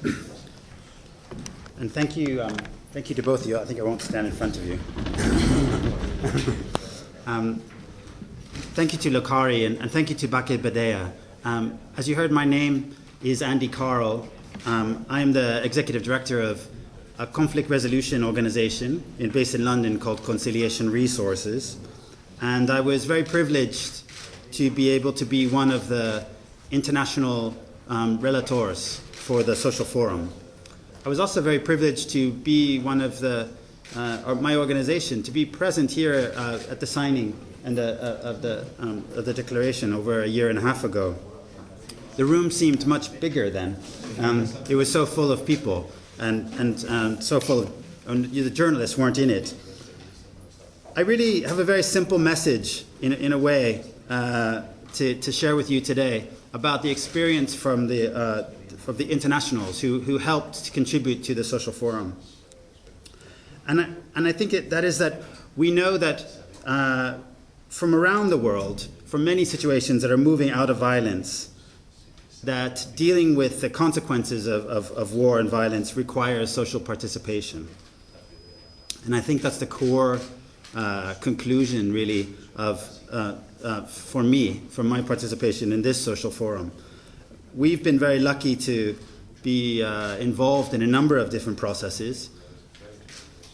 And thank you to both of you. I think I won't stand in front of you. Thank you to Lokari and thank you to Bake Badea. As you heard, my name is Andy Carl. I am the Executive Director of a conflict resolution organization based in London called Conciliation Resources. And I was very privileged to be able to be one of the international relators for the social forum. I was also very privileged to be one of or my organization, to be present here at the signing of the declaration over a year and a half ago. The room seemed much bigger then. It was so full of people and so full of, the journalists weren't in it. I really have a very simple message in a way to share with you today about the experience from the internationals who helped to contribute to the social forum. And I think that is that we know that from around the world, from many situations that are moving out of violence, that dealing with the consequences of war and violence requires social participation. And I think that's the core conclusion, really, for me, from my participation in this social forum. We've been very lucky to be involved in a number of different processes.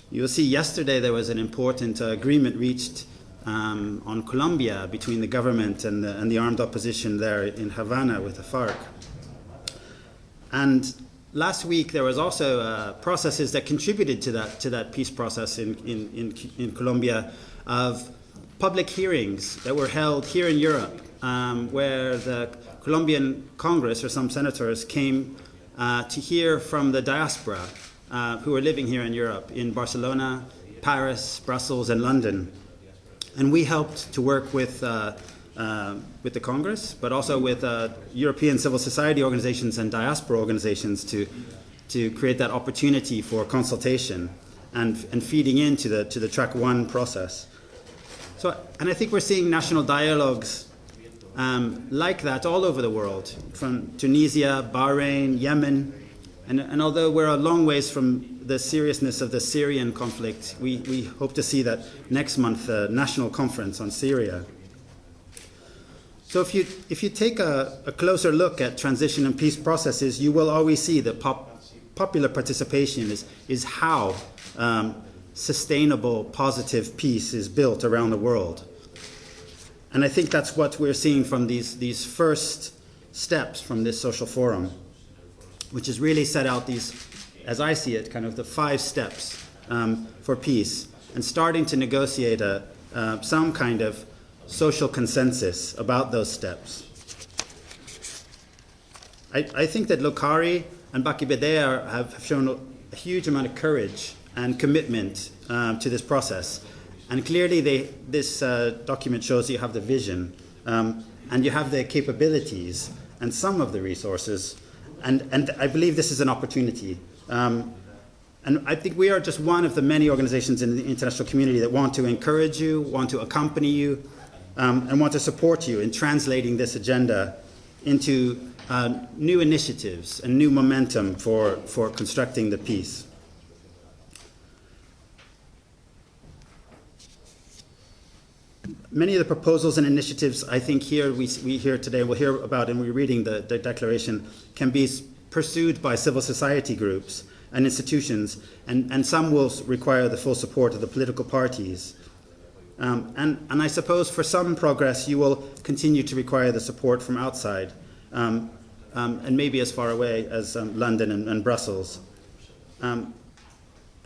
You'll see yesterday there was an important agreement reached on Colombia between the government and the armed opposition there in Havana with the FARC. And last week there was also processes that contributed to that peace process in Colombia of public hearings that were held here in Europe, where the Colombian Congress or some senators came to hear from the diaspora who are living here in Europe, in Barcelona, Paris, Brussels, and London. And we helped to work with the Congress, but also with European civil society organizations and diaspora organizations to create that opportunity for consultation and feeding into the track one process. And I think we're seeing national dialogues like that all over the world, from Tunisia, Bahrain, Yemen, and although we're a long ways from the seriousness of the Syrian conflict, we hope to see that next month, a national conference on Syria. So if you take a closer look at transition and peace processes, you will always see that popular participation is how sustainable, positive peace is built around the world. And I think that's what we're seeing from these first steps from this social forum, which has really set out these, as I see it, kind of the 5 steps for peace, and starting to negotiate some kind of social consensus about those steps. I think that Lokari and Bake Badea have shown a huge amount of courage and commitment to this process. And clearly this document shows you have the vision and you have the capabilities and some of the resources. And I believe this is an opportunity. And I think we are just one of the many organizations in the international community that want to encourage you, want to accompany you, and want to support you in translating this agenda into new initiatives and new momentum for constructing the peace. Many of the proposals and initiatives I think we hear today, we'll hear about and we're reading the declaration, can be pursued by civil society groups and institutions, and some will require the full support of the political parties. And I suppose for some progress you will continue to require the support from outside, and maybe as far away as London and Brussels. And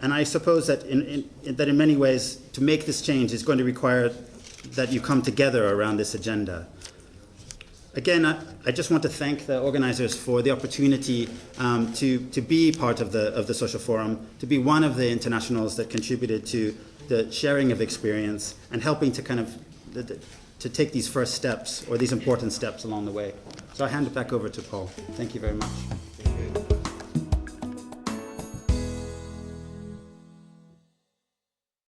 I suppose that in many ways to make this change is going to require that you come together around this agenda. Again, I just want to thank the organizers for the opportunity to be part of the social forum, to be one of the internationals that contributed to the sharing of experience and helping to kind of to take these first steps or these important steps along the way. So I hand it back over to Paul. Thank you very much.